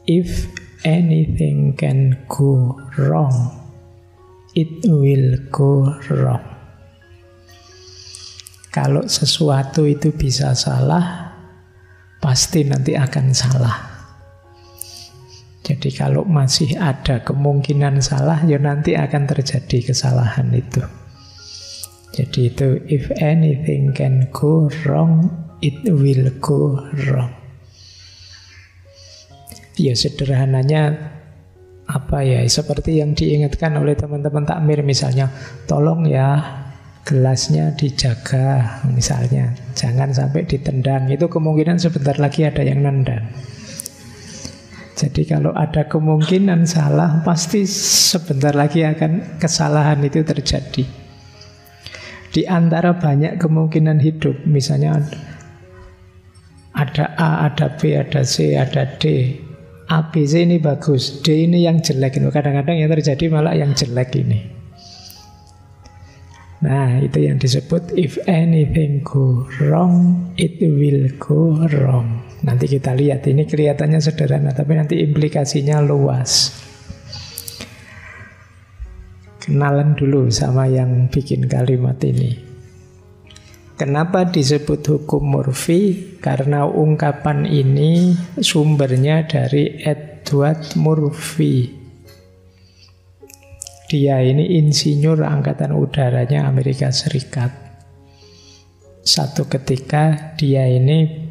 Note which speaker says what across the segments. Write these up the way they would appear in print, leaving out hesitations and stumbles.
Speaker 1: if anything can go wrong, it will go wrong. Kalau sesuatu itu bisa salah, pasti nanti akan salah. Jadi kalau masih ada kemungkinan salah, ya nanti akan terjadi kesalahan itu. Jadi itu, if anything can go wrong, it will go wrong. Ya sederhananya apa ya, seperti yang diingatkan oleh teman-teman takmir misalnya, tolong ya gelasnya dijaga misalnya, jangan sampai ditendang. Itu kemungkinan sebentar lagi ada yang nendang. Jadi kalau ada kemungkinan salah, pasti sebentar lagi akan kesalahan itu terjadi. Di antara banyak kemungkinan hidup, misalnya ada A, ada B, ada C, ada D. A, B, C ini bagus, D ini yang jelek. Kadang-kadang yang terjadi malah yang jelek ini. Nah, itu yang disebut if anything go wrong, it will go wrong. Nanti kita lihat, ini kelihatannya sederhana, tapi nanti implikasinya luas. Kenalan dulu sama yang bikin kalimat ini. Kenapa disebut hukum Murphy? Karena ungkapan ini sumbernya dari Edward Murphy. Dia ini insinyur angkatan udaranya Amerika Serikat. Satu ketika dia ini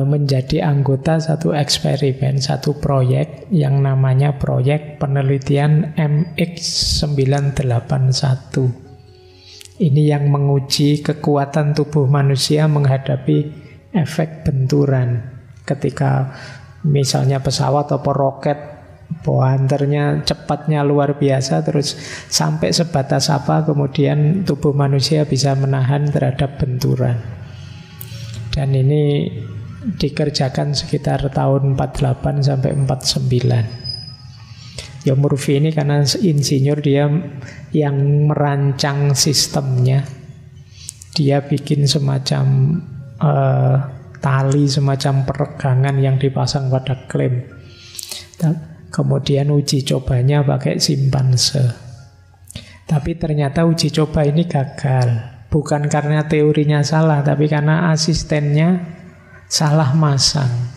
Speaker 1: menjadi anggota satu eksperimen, satu proyek yang namanya proyek penelitian MX981. Ini yang menguji kekuatan tubuh manusia menghadapi efek benturan. Ketika misalnya pesawat atau roket bohanternya cepatnya luar biasa, terus sampai sebatas apa kemudian tubuh manusia bisa menahan terhadap benturan. Dan ini dikerjakan sekitar tahun 48 sampai 49. Ya Murphy ini karena insinyur, dia yang merancang sistemnya. Dia bikin semacam tali, semacam peregangan yang dipasang pada klem. Kemudian uji cobanya pakai simpanse. Tapi ternyata uji coba ini gagal. Bukan karena teorinya salah, tapi karena asistennya salah masang.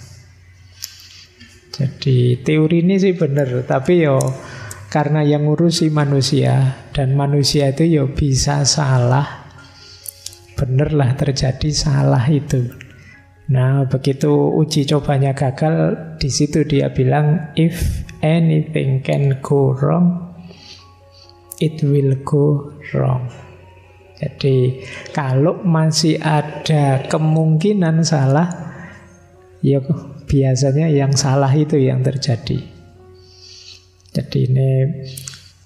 Speaker 1: Jadi teori ini sih benar, tapi yo karena yang ngurusi manusia, dan manusia itu yo bisa salah. Benerlah terjadi salah itu. Nah, begitu uji cobanya gagal, di situ dia bilang if anything can go wrong, it will go wrong. Jadi kalau masih ada kemungkinan salah, ya biasanya yang salah itu yang terjadi. Jadi ini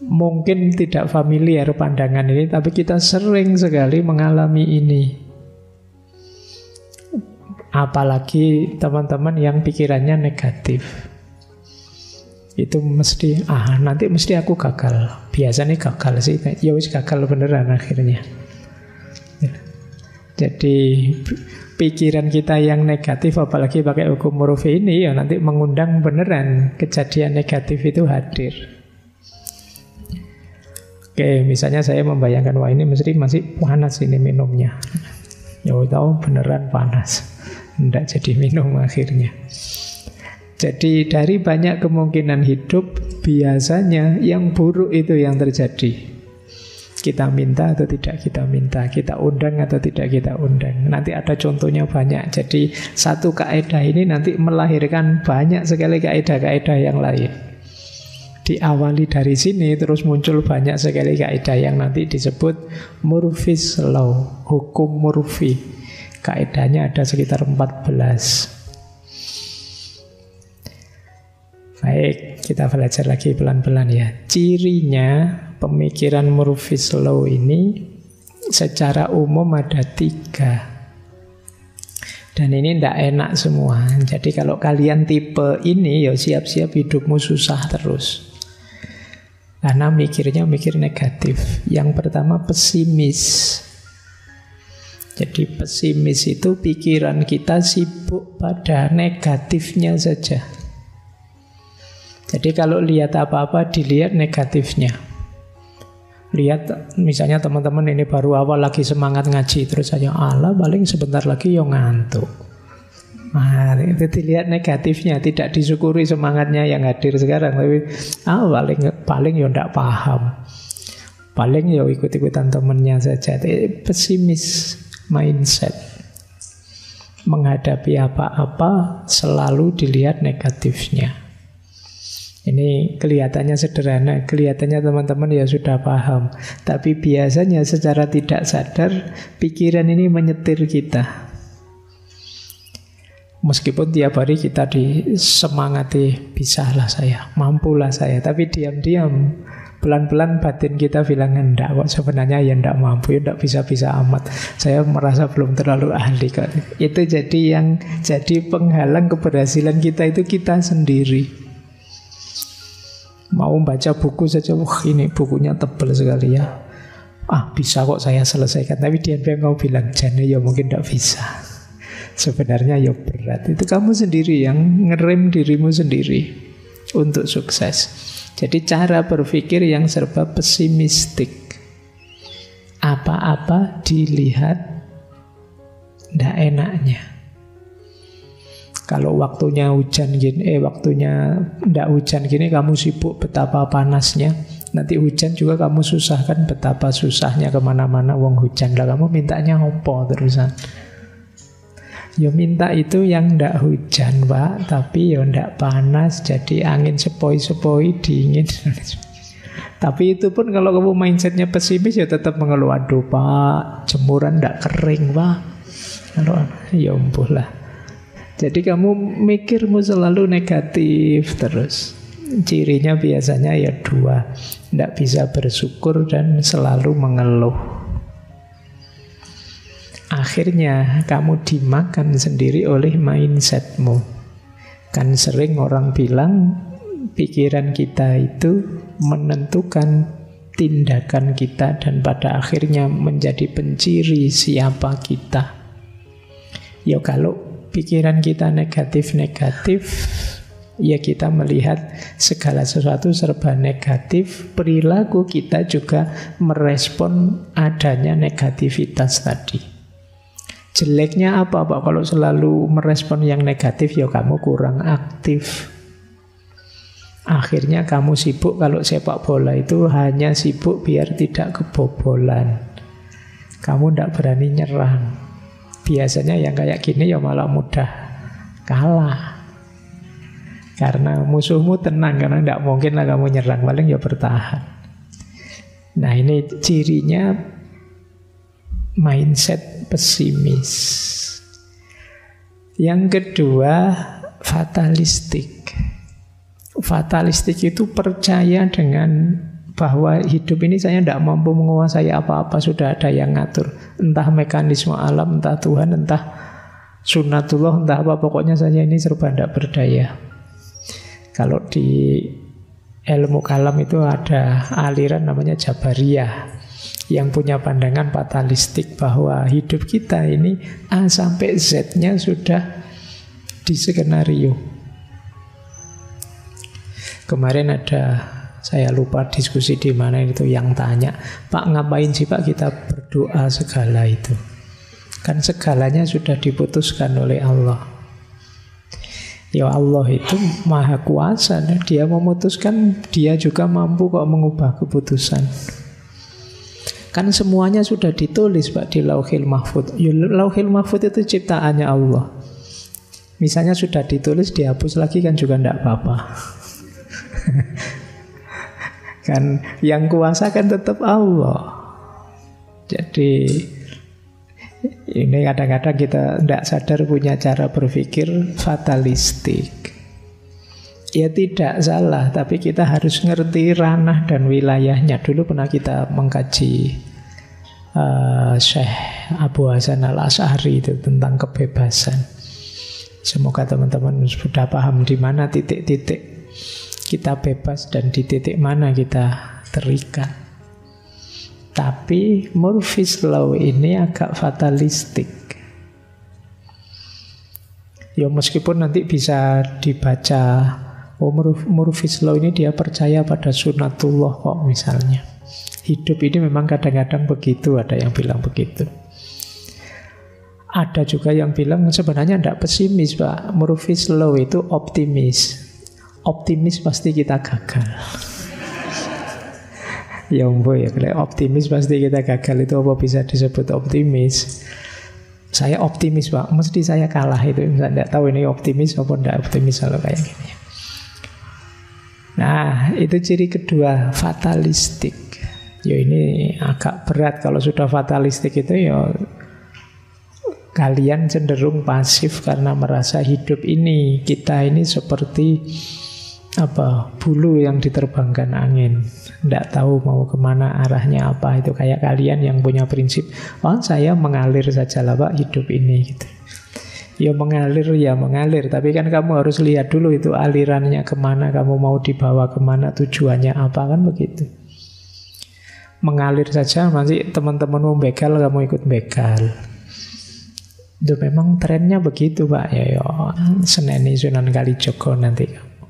Speaker 1: mungkin tidak familiar pandangan ini, tapi kita sering sekali mengalami ini. Apalagi teman-teman yang pikirannya negatif. Itu mesti, nanti mesti aku gagal. Biasanya gagal sih, ya wis gagal beneran akhirnya. Jadi pikiran kita yang negatif, apalagi pakai hukum Murphy ini, ya nanti mengundang beneran kejadian negatif itu hadir. Oke, misalnya saya membayangkan, wah ini mesti masih panas ini minumnya. Ya tahu beneran panas. Tidak jadi minum akhirnya. Jadi dari banyak kemungkinan hidup, biasanya yang buruk itu yang terjadi. Kita minta atau tidak kita minta, kita undang atau tidak kita undang. Nanti ada contohnya banyak. Jadi satu kaidah ini nanti melahirkan banyak sekali kaidah-kaidah yang lain. Diawali dari sini terus muncul banyak sekali kaidah yang nanti disebut Murphy's Law, hukum Murphy. Kaidahnya ada sekitar 14. Baik, kita belajar lagi pelan-pelan ya. Cirinya pemikiran Murphy's Law ini secara umum ada 3. Dan ini tidak enak semua. Jadi kalau kalian tipe ini, ya siap-siap hidupmu susah terus. Karena mikir negatif. Yang pertama pesimis. Jadi pesimis itu pikiran kita sibuk pada negatifnya saja. Jadi kalau lihat apa-apa, dilihat negatifnya. Lihat misalnya teman-teman ini baru awal lagi semangat ngaji, terus saja Allah paling sebentar lagi yo ngantuk. Nah, itu dilihat negatifnya, tidak disyukuri semangatnya yang hadir sekarang, tapi paling yo ndak paham. Paling yo ikut-ikutan temennya saja. Pesimis mindset. Menghadapi apa-apa selalu dilihat negatifnya. Ini kelihatannya sederhana, kelihatannya teman-teman ya sudah paham. Tapi biasanya secara tidak sadar, pikiran ini menyetir kita. Meskipun tiap hari kita disemangati, bisalah saya, mampulah saya. Tapi diam-diam, pelan-pelan batin kita bilang, enggak kok sebenarnya ya enggak mampu, ya enggak bisa-bisa amat. Saya merasa belum terlalu ahli kok. Itu jadi penghalang keberhasilan kita itu kita sendiri. Mau baca buku saja, wah ini bukunya tebal sekali ya. Bisa kok saya selesaikan. Tapi dia mau bilang, jane ya mungkin tidak bisa. Sebenarnya ya berat. Itu kamu sendiri yang ngerem dirimu sendiri untuk sukses. Jadi cara berpikir yang serba pesimistik. Apa-apa dilihat tidak enaknya. Kalau waktunya hujan gini, waktunya ndak hujan gini, kamu sibuk betapa panasnya. Nanti hujan juga kamu susahkan betapa susahnya kemana-mana wong hujan. Lah kamu mintanya opo terusan? Ya minta itu yang ndak hujan, Pak, tapi ya ndak panas, jadi angin sepoi-sepoi dingin. Tapi itu pun kalau kamu mindsetnya pesimis ya tetap mengeluh, aduh Pak, jemuran ndak kering Pak. Kalau ya ampuh lah. Jadi kamu mikirmu selalu negatif terus. Cirinya biasanya ya dua, tidak bisa bersyukur dan selalu mengeluh. Akhirnya kamu dimakan sendiri oleh mindsetmu. Kan sering orang bilang pikiran kita itu menentukan tindakan kita dan pada akhirnya menjadi penciri siapa kita. Ya kalau pikiran kita negatif-negatif, ya kita melihat segala sesuatu serba negatif. Perilaku kita juga merespon adanya negativitas tadi. Jeleknya apa Pak? Kalau selalu merespon yang negatif, ya kamu kurang aktif. Akhirnya kamu sibuk. Kalau sepak bola itu hanya sibuk biar tidak kebobolan. Kamu tidak berani nyerang. Biasanya yang kayak gini ya malah mudah kalah. Karena musuhmu tenang, karena tidak mungkin lah kamu nyerang, paling ya bertahan. Nah ini cirinya mindset pesimis. Yang kedua, fatalistik. Fatalistik itu percaya dengan bahwa hidup ini saya tidak mampu menguasai apa-apa, sudah ada yang ngatur. Entah mekanisme alam, entah Tuhan, entah sunnatullah, entah apa, pokoknya saya ini serba tidak berdaya. Kalau di ilmu kalam itu ada aliran namanya Jabariyah yang punya pandangan fatalistik bahwa hidup kita ini A sampai Z-nya sudah diskenario. Kemarin ada, saya lupa diskusi di mana itu, yang tanya, Pak ngapain sih Pak kita berdoa segala itu? Kan segalanya sudah diputuskan oleh Allah. Ya Allah itu maha kuasa, dia memutuskan, dia juga mampu kok mengubah keputusan. Kan semuanya sudah ditulis Pak di Lauhil Mahfudz. Ya, Lauhil Mahfudz itu ciptaannya Allah. Misalnya sudah ditulis, dihapus lagi kan juga tidak apa-apa. Kan yang kuasa kan tetap Allah. Jadi ini kadang-kadang kita tidak sadar punya cara berpikir fatalistik. Ya tidak salah, tapi kita harus ngerti ranah dan wilayahnya. Dulu pernah kita mengkaji Syekh Abu Hasan Al-Asy'ari itu tentang kebebasan. Semoga teman-teman sudah paham di mana titik-titik kita bebas dan di titik mana kita terikat. Tapi Murphy's Law ini agak fatalistik. Ya meskipun nanti bisa dibaca Oh, Murphy's Law ini dia percaya pada sunatullah kok misalnya. Hidup ini memang kadang-kadang begitu, ada yang bilang begitu. Ada juga yang bilang sebenarnya tidak pesimis, Pak. Murphy's Law itu optimis. Optimis pasti kita gagal. Ya ya, kalau optimis pasti kita gagal itu apa bisa disebut optimis? Saya optimis, Pak, mesti saya kalah itu. Saya tidak tahu ini optimis apa tidak optimis kalau kayak gini. Nah, itu ciri kedua, fatalistik. Ya ini agak berat kalau sudah fatalistik itu ya kalian cenderung pasif karena merasa hidup ini, kita ini seperti bulu yang diterbangkan angin, tidak tahu mau kemana arahnya apa. Itu kayak kalian yang punya prinsip, saya mengalir sajalah Pak hidup ini gitu. Ya mengalir, tapi kan kamu harus lihat dulu itu alirannya kemana, kamu mau dibawa kemana, tujuannya apa, kan begitu. Mengalir saja nanti teman-teman mau begal, kamu ikut begal. Itu memang trennya begitu Pak. Ya seneni Sunan Kalijogo nanti kamu.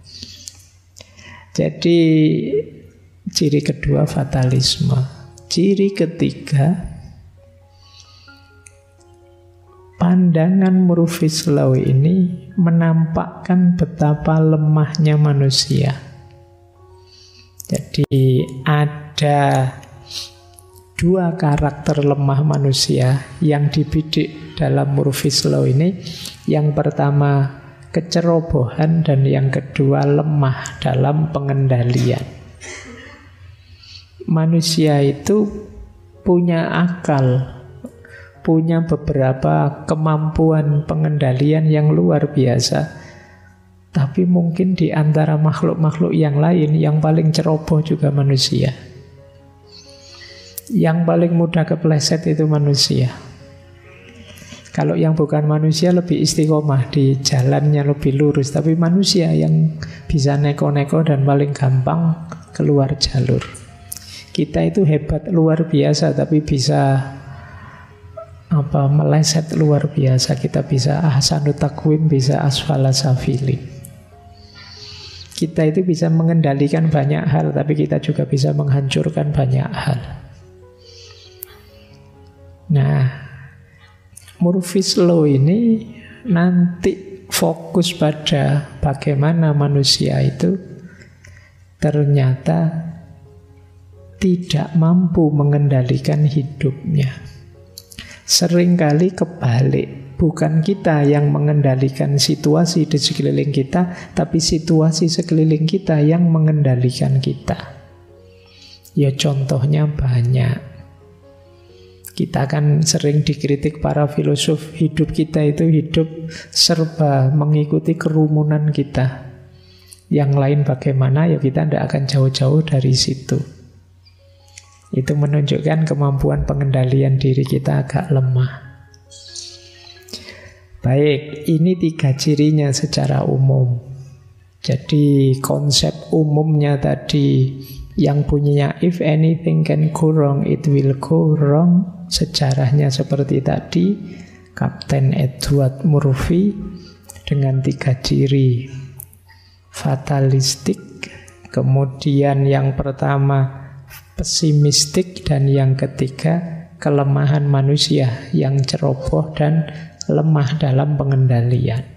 Speaker 1: Jadi ciri kedua fatalisme. Ciri ketiga, pandangan Murphy's Law ini menampakkan betapa lemahnya manusia. Jadi ada dua karakter lemah manusia yang dibidik dalam Murphy's Law ini. Yang pertama kecerobohan dan yang kedua lemah dalam pengendalian. Manusia itu punya akal, punya beberapa kemampuan pengendalian yang luar biasa. Tapi mungkin di antara makhluk-makhluk yang lain yang paling ceroboh juga manusia. Yang paling mudah kepleset itu manusia. Kalau yang bukan manusia lebih istiqomah di jalannya, lebih lurus. Tapi manusia yang bisa neko-neko dan paling gampang keluar jalur. Kita itu hebat luar biasa, tapi bisa meleset luar biasa. Kita bisa ahsanut takwim, bisa asfala safilin. Kita itu bisa mengendalikan banyak hal, tapi kita juga bisa menghancurkan banyak hal. Nah, Murphy's Law ini nanti fokus pada bagaimana manusia itu ternyata tidak mampu mengendalikan hidupnya. Seringkali kebalik, bukan kita yang mengendalikan situasi di sekeliling kita, tapi situasi sekeliling kita yang mengendalikan kita. Ya contohnya banyak. Kita kan sering dikritik para filosof, hidup kita itu hidup serba mengikuti kerumunan kita. Yang lain bagaimana, ya kita tidak akan jauh-jauh dari situ. Itu menunjukkan kemampuan pengendalian diri kita agak lemah. Baik, ini 3 cirinya secara umum. Jadi konsep umumnya tadi yang bunyinya if anything can go wrong, it will go wrong. Sejarahnya seperti tadi, Kapten Edward Murphy dengan 3 ciri fatalistik, kemudian yang pertama pesimistik, dan yang ketiga kelemahan manusia yang ceroboh dan lemah dalam pengendalian.